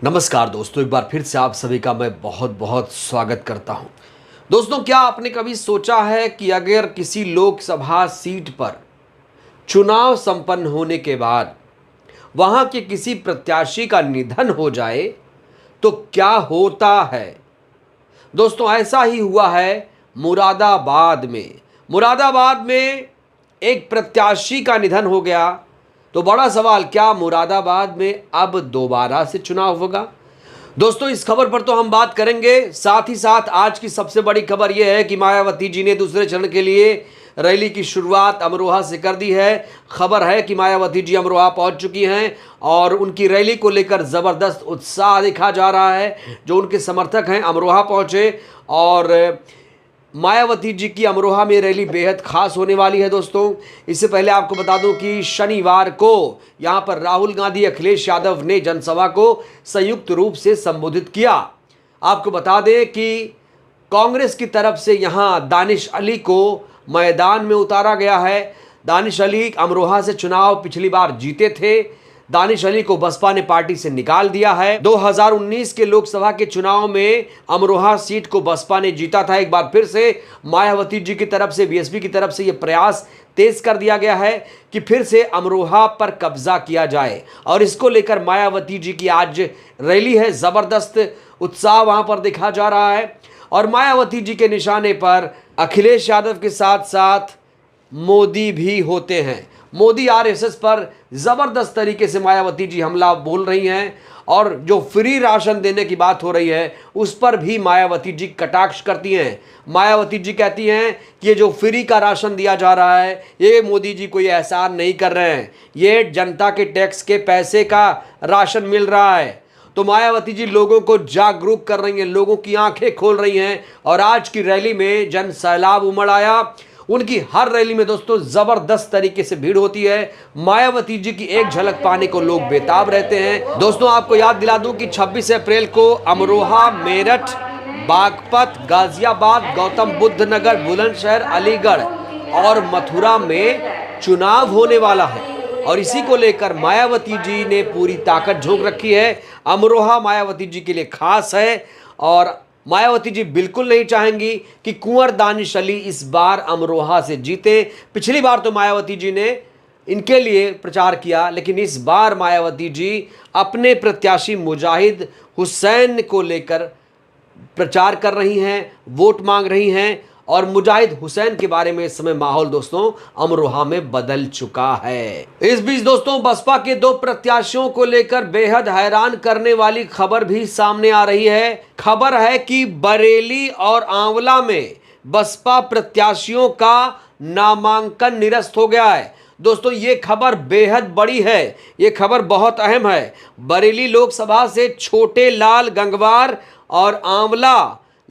नमस्कार दोस्तों, एक बार फिर से आप सभी का मैं बहुत बहुत स्वागत करता हूं। दोस्तों, क्या आपने कभी सोचा है कि अगर किसी लोकसभा सीट पर चुनाव संपन्न होने के बाद वहां के किसी प्रत्याशी का निधन हो जाए तो क्या होता है? दोस्तों, ऐसा ही हुआ है मुरादाबाद में। मुरादाबाद में एक प्रत्याशी का निधन हो गया तो बड़ा सवाल, क्या मुरादाबाद में अब दोबारा से चुनाव होगा? दोस्तों, इस खबर पर तो हम बात करेंगे। साथ ही साथ आज की सबसे बड़ी खबर यह है कि मायावती जी ने दूसरे चरण के लिए रैली की शुरुआत अमरोहा से कर दी है। खबर है कि मायावती जी अमरोहा पहुंच चुकी हैं और उनकी रैली को लेकर ज़बरदस्त उत्साह देखा जा रहा है। जो उनके समर्थक हैं अमरोहा पहुंचे और मायावती जी की अमरोहा में रैली बेहद खास होने वाली है। दोस्तों, इससे पहले आपको बता दूं कि शनिवार को यहां पर राहुल गांधी, अखिलेश यादव ने जनसभा को संयुक्त रूप से संबोधित किया। आपको बता दें कि कांग्रेस की तरफ से यहां दानिश अली को मैदान में उतारा गया है। दानिश अली अमरोहा से चुनाव पिछली बार जीते थे। दानिश अली को बसपा ने पार्टी से निकाल दिया है। 2019 के लोकसभा के चुनाव में अमरोहा सीट को बसपा ने जीता था। एक बार फिर से मायावती जी की तरफ से, बीएसपी की तरफ से यह प्रयास तेज कर दिया गया है कि फिर से अमरोहा पर कब्जा किया जाए और इसको लेकर मायावती जी की आज रैली है। जबरदस्त उत्साह वहां पर देखा जा रहा है और मायावती जी के निशाने पर अखिलेश यादव के साथ साथ मोदी भी होते हैं। मोदी आरएसएस पर जबरदस्त तरीके से मायावती जी हमला बोल रही हैं और जो फ्री राशन देने की बात हो रही है उस पर भी मायावती जी कटाक्ष करती हैं। मायावती जी कहती हैं कि ये जो फ्री का राशन दिया जा रहा है ये मोदी जी कोई एहसान नहीं कर रहे हैं, ये जनता के टैक्स के पैसे का राशन मिल रहा है। तो मायावती जी लोगों को जागरूक कर रही हैं, लोगों की आंखें खोल रही हैं और आज की रैली में जन सैलाब उमड़ आया। उनकी हर रैली में दोस्तों जबरदस्त तरीके से भीड़ होती है। मायावती जी की एक झलक पाने को लोग बेताब रहते हैं। दोस्तों, आपको याद दिला दूं कि 26 अप्रैल को अमरोहा, मेरठ, बागपत, गाजियाबाद, गौतम बुद्ध नगर, बुलंदशहर, अलीगढ़ और मथुरा में चुनाव होने वाला है और इसी को लेकर मायावती जी ने पूरी ताकत झोंक रखी है। अमरोहा मायावती जी के लिए खास है और मायावती जी बिल्कुल नहीं चाहेंगी कि कुंवर दानिश अली इस बार अमरोहा से जीते। पिछली बार तो मायावती जी ने इनके लिए प्रचार किया, लेकिन इस बार मायावती जी अपने प्रत्याशी मुजाहिद हुसैन को लेकर प्रचार कर रही हैं, वोट मांग रही हैं और मुजाहिद हुसैन के बारे में इस समय माहौल दोस्तों अमरोहा में बदल चुका है। इस बीच दोस्तों बसपा के दो प्रत्याशियों को लेकर बेहद हैरान करने वाली खबर भी सामने आ रही है। खबर है कि बरेली और आंवला में बसपा प्रत्याशियों का नामांकन निरस्त हो गया है। दोस्तों, ये खबर बेहद बड़ी है, ये खबर बहुत अहम है। बरेली लोकसभा से छोटे लाल गंगवार और आंवला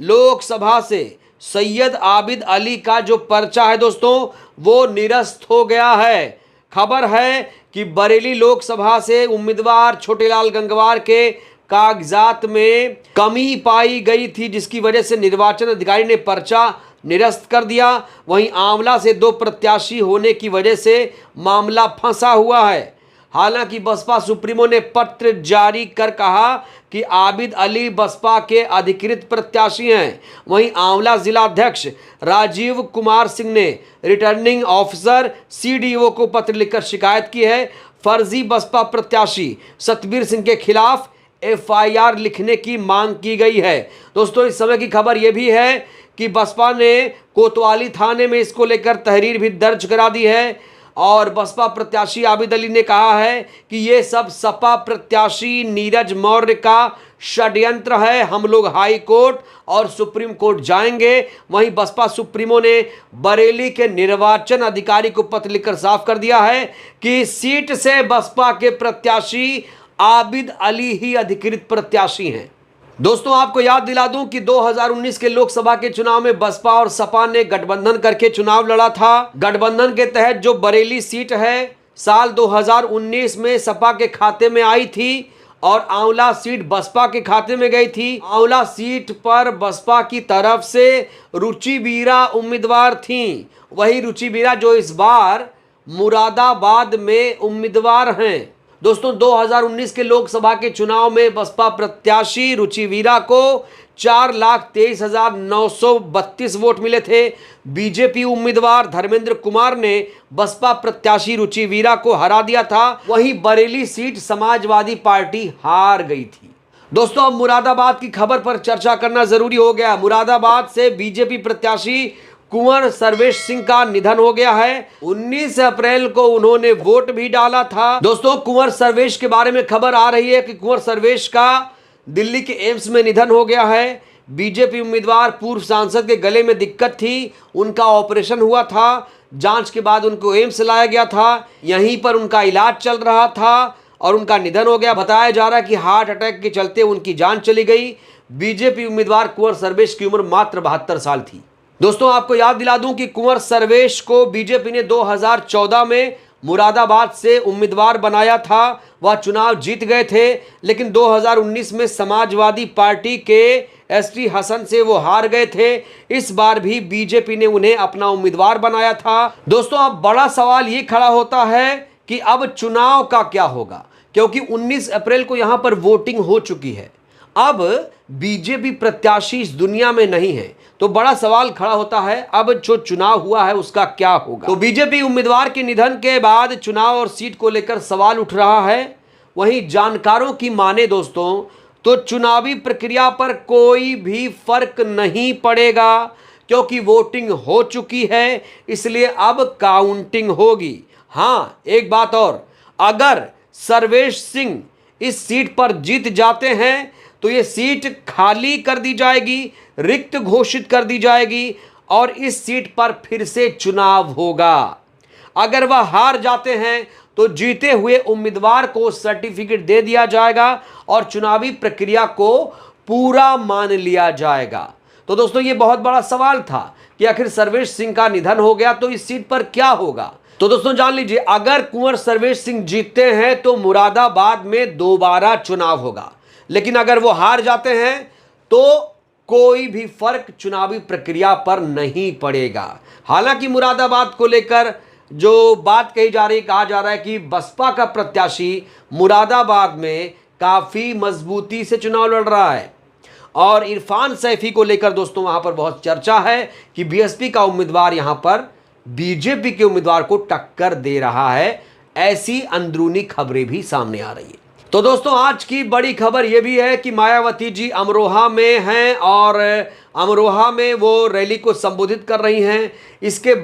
लोकसभा से सैयद आबिद अली का जो पर्चा है दोस्तों वो निरस्त हो गया है। खबर है कि बरेली लोकसभा से उम्मीदवार छोटेलाल गंगवार के कागजात में कमी पाई गई थी, जिसकी वजह से निर्वाचन अधिकारी ने पर्चा निरस्त कर दिया। वहीं आंवला से दो प्रत्याशी होने की वजह से मामला फंसा हुआ है। हालांकि बसपा सुप्रीमो ने पत्र जारी कर कहा कि आबिद अली बसपा के अधिकृत प्रत्याशी हैं। वहीं आंवला जिलाध्यक्ष राजीव कुमार सिंह ने रिटर्निंग ऑफिसर सीडीओ को पत्र लिखकर शिकायत की है। फर्जी बसपा प्रत्याशी सतबीर सिंह के खिलाफ एफआईआर लिखने की मांग की गई है। दोस्तों, इस समय की खबर यह भी है कि बसपा ने कोतवाली थाने में इसको लेकर तहरीर भी दर्ज करा दी है और बसपा प्रत्याशी आबिद अली ने कहा है कि ये सब सपा प्रत्याशी नीरज मौर्य का षड्यंत्र है, हम लोग हाई कोर्ट और सुप्रीम कोर्ट जाएंगे। वहीं बसपा सुप्रीमो ने बरेली के निर्वाचन अधिकारी को पत्र लिखकर साफ कर दिया है कि इस सीट से बसपा के प्रत्याशी आबिद अली ही अधिकृत प्रत्याशी हैं। दोस्तों, आपको याद दिला दूं कि 2019 के लोकसभा के चुनाव में बसपा और सपा ने गठबंधन करके चुनाव लड़ा था। गठबंधन के तहत जो बरेली सीट है साल 2019 में सपा के खाते में आई थी और आंवला सीट बसपा के खाते में गई थी। आंवला सीट पर बसपा की तरफ से रुचि बीरा उम्मीदवार थी। वही रुचि बीरा जो इस बार मुरादाबाद में उम्मीदवार हैं। दोस्तों 2019 के लोकसभा के चुनाव में बसपा प्रत्याशी रुचि वीरा को 4,23,932 वोट मिले थे। बीजेपी उम्मीदवार धर्मेंद्र कुमार ने बसपा प्रत्याशी रुचि वीरा को हरा दिया था। वहीं बरेली सीट समाजवादी पार्टी हार गई थी। दोस्तों अब मुरादाबाद की खबर पर चर्चा करना जरूरी हो गया। मुरादाबाद से बीजेपी प्रत्याशी कुंवर सर्वेश सिंह का निधन हो गया है। 19 अप्रैल को उन्होंने वोट भी डाला था। दोस्तों कुंवर सर्वेश के बारे में खबर आ रही है कि कुंवर सर्वेश का दिल्ली के एम्स में निधन हो गया है। बीजेपी उम्मीदवार पूर्व सांसद के गले में दिक्कत थी, उनका ऑपरेशन हुआ था। जांच के बाद उनको एम्स लाया गया था, यहीं पर उनका इलाज चल रहा था और उनका निधन हो गया। बताया जा रहा है कि हार्ट अटैक के चलते उनकी जान चली गई। बीजेपी उम्मीदवार कुंवर सर्वेश की उम्र मात्र 72 साल थी। दोस्तों आपको याद दिला दूं कि कुंवर सर्वेश को बीजेपी ने 2014 में मुरादाबाद से उम्मीदवार बनाया था। वह चुनाव जीत गए थे, लेकिन 2019 में समाजवादी पार्टी के एसटी हसन से वो हार गए थे। इस बार भी बीजेपी ने उन्हें अपना उम्मीदवार बनाया था। दोस्तों अब बड़ा सवाल ये खड़ा होता है कि अब चुनाव का क्या होगा, क्योंकि 19 अप्रैल को यहां पर वोटिंग हो चुकी है। अब बीजेपी प्रत्याशी इस दुनिया में नहीं है, तो बड़ा सवाल खड़ा होता है अब जो चुनाव हुआ है उसका क्या होगा। तो बीजेपी उम्मीदवार के निधन के बाद चुनाव और सीट को लेकर सवाल उठ रहा है। वहीं जानकारों की माने दोस्तों तो चुनावी प्रक्रिया पर कोई भी फर्क नहीं पड़ेगा, क्योंकि वोटिंग हो चुकी है, इसलिए अब काउंटिंग होगी। हाँ एक बात और, अगर सर्वेश सिंह इस सीट पर जीत जाते हैं तो ये सीट खाली कर दी जाएगी, रिक्त घोषित कर दी जाएगी और इस सीट पर फिर से चुनाव होगा। अगर वह हार जाते हैं तो जीते हुए उम्मीदवार को सर्टिफिकेट दे दिया जाएगा और चुनावी प्रक्रिया को पूरा मान लिया जाएगा। तो दोस्तों ये बहुत बड़ा सवाल था कि आखिर सर्वेश सिंह का निधन हो गया तो इस सीट पर क्या होगा। तो दोस्तों जान लीजिए, अगर कुंवर सर्वेश सिंह जीतते हैं तो मुरादाबाद में दोबारा चुनाव होगा, लेकिन अगर वो हार जाते हैं तो कोई भी फर्क चुनावी प्रक्रिया पर नहीं पड़ेगा। हालांकि मुरादाबाद को लेकर जो बात कही जा रही, कहा जा रहा है कि बसपा का प्रत्याशी मुरादाबाद में काफी मजबूती से चुनाव लड़ रहा है और इरफान सैफी को लेकर दोस्तों वहां पर बहुत चर्चा है कि बीएसपी का उम्मीदवार यहां पर बीजेपी के उम्मीदवार को टक्कर दे रहा है। ऐसी अंदरूनी खबरें भी सामने आ रही है। तो दोस्तों आज की बड़ी खबर यह भी है कि मायावती जी अमरोहा में हैं और अमरोहा में वो रैली को संबोधित कर रही हैं। इसके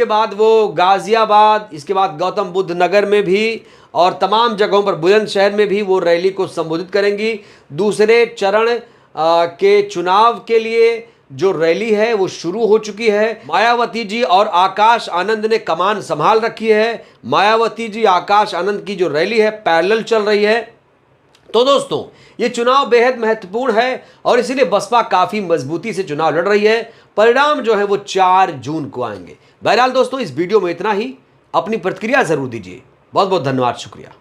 बाद वो गाजियाबाद, इसके बाद गौतम बुद्ध नगर में भी और तमाम जगहों पर, बुलंदशहर में भी वो रैली को संबोधित करेंगी। दूसरे चरण के चुनाव के लिए जो रैली है वो शुरू हो चुकी है। मायावती जी और आकाश आनंद ने कमान संभाल रखी है। मायावती जी आकाश आनंद की जो रैली है पैरेलल चल रही है। तो दोस्तों ये चुनाव बेहद महत्वपूर्ण है और इसीलिए बसपा काफी मजबूती से चुनाव लड़ रही है। परिणाम जो है वो 4 जून को आएंगे। बहरहाल दोस्तों इस वीडियो में इतना ही। अपनी प्रतिक्रिया जरूर दीजिए। बहुत बहुत धन्यवाद, शुक्रिया।